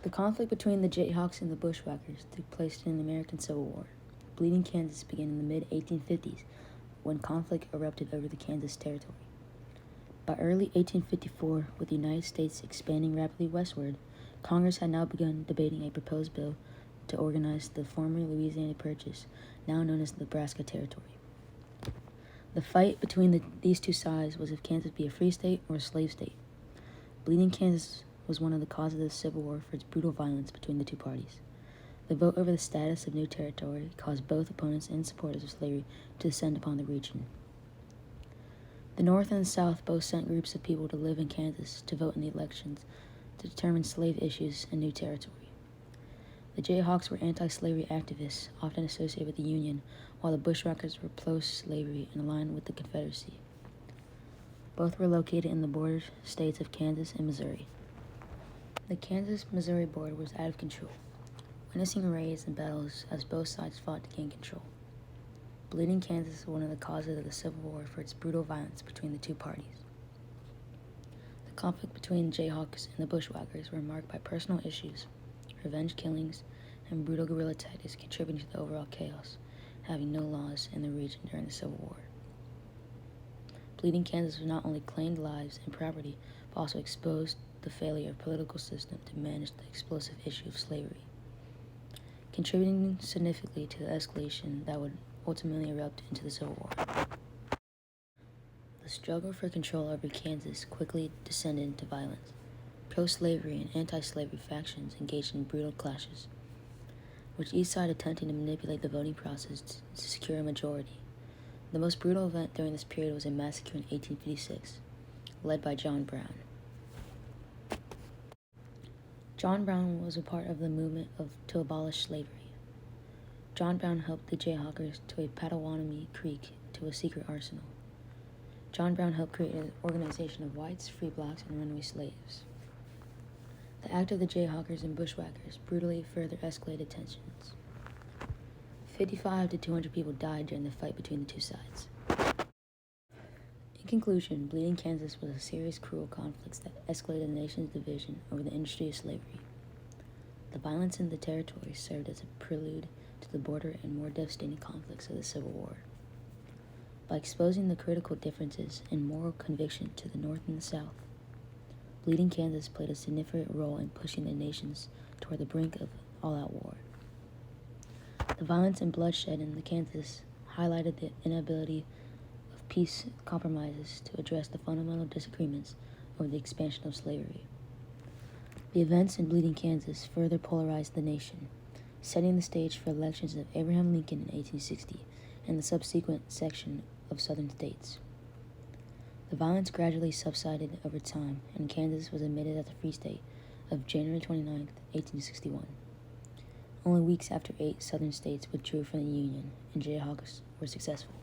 The conflict between the Jayhawks and the Bushwhackers took place in the American Civil War. Bleeding Kansas began in the mid-1850s when conflict erupted over the Kansas Territory. By early 1854, with the United States expanding rapidly westward, Congress had now begun debating a proposed bill to organize the former Louisiana Purchase, now known as the Nebraska Territory. The fight between these two sides was if Kansas be a free state or a slave state. Bleeding Kansas was one of the causes of the Civil War for its brutal violence between the two parties. The vote over the status of new territory caused both opponents and supporters of slavery to descend upon the region. The North and the South both sent groups of people to live in Kansas to vote in the elections to determine slave issues in new territory. The Jayhawks were anti-slavery activists, often associated with the Union, while the Bushwhackers were pro-slavery and aligned with the Confederacy. Both were located in the border states of Kansas and Missouri. The Kansas-Missouri border was out of control, witnessing raids and battles as both sides fought to gain control. Bleeding Kansas was one of the causes of the Civil War for its brutal violence between the two parties. The conflict between the Jayhawks and the Bushwhackers were marked by personal issues, revenge killings, and brutal guerrilla tactics contributing to the overall chaos, having no laws in the region during the Civil War. Bleeding Kansas not only claimed lives and property, but also exposed the failure of the political system to manage the explosive issue of slavery, contributing significantly to the escalation that would ultimately erupt into the Civil War. The struggle for control over Kansas quickly descended into violence. Pro-slavery and anti-slavery factions engaged in brutal clashes, with each side attempting to manipulate the voting process to secure a majority. The most brutal event during this period was a massacre in 1856, led by John Brown. John Brown was a part of the movement to abolish slavery. John Brown helped the Jayhawkers to a Potawatomi Creek to a secret arsenal. John Brown helped create an organization of whites, free blacks, and runaway slaves. The act of the Jayhawkers and Bushwhackers brutally further escalated tensions. 55 to 200 people died during the fight between the two sides. In conclusion, Bleeding Kansas was a serious, cruel conflict that escalated the nation's division over the industry of slavery. The violence in the territory served as a prelude to the border and more devastating conflicts of the Civil War. By exposing the critical differences in moral conviction to the North and the South, Bleeding Kansas played a significant role in pushing the nations toward the brink of all-out war. The violence and bloodshed in the Kansas highlighted the inability of peace compromises to address the fundamental disagreements over the expansion of slavery. The events in Bleeding Kansas further polarized the nation, setting the stage for elections of Abraham Lincoln in 1860 and the subsequent section of Southern states. The violence gradually subsided over time, and Kansas was admitted as a free state of January 29, 1861. Only weeks after 8 Southern states withdrew from the Union, and Jayhawks were successful.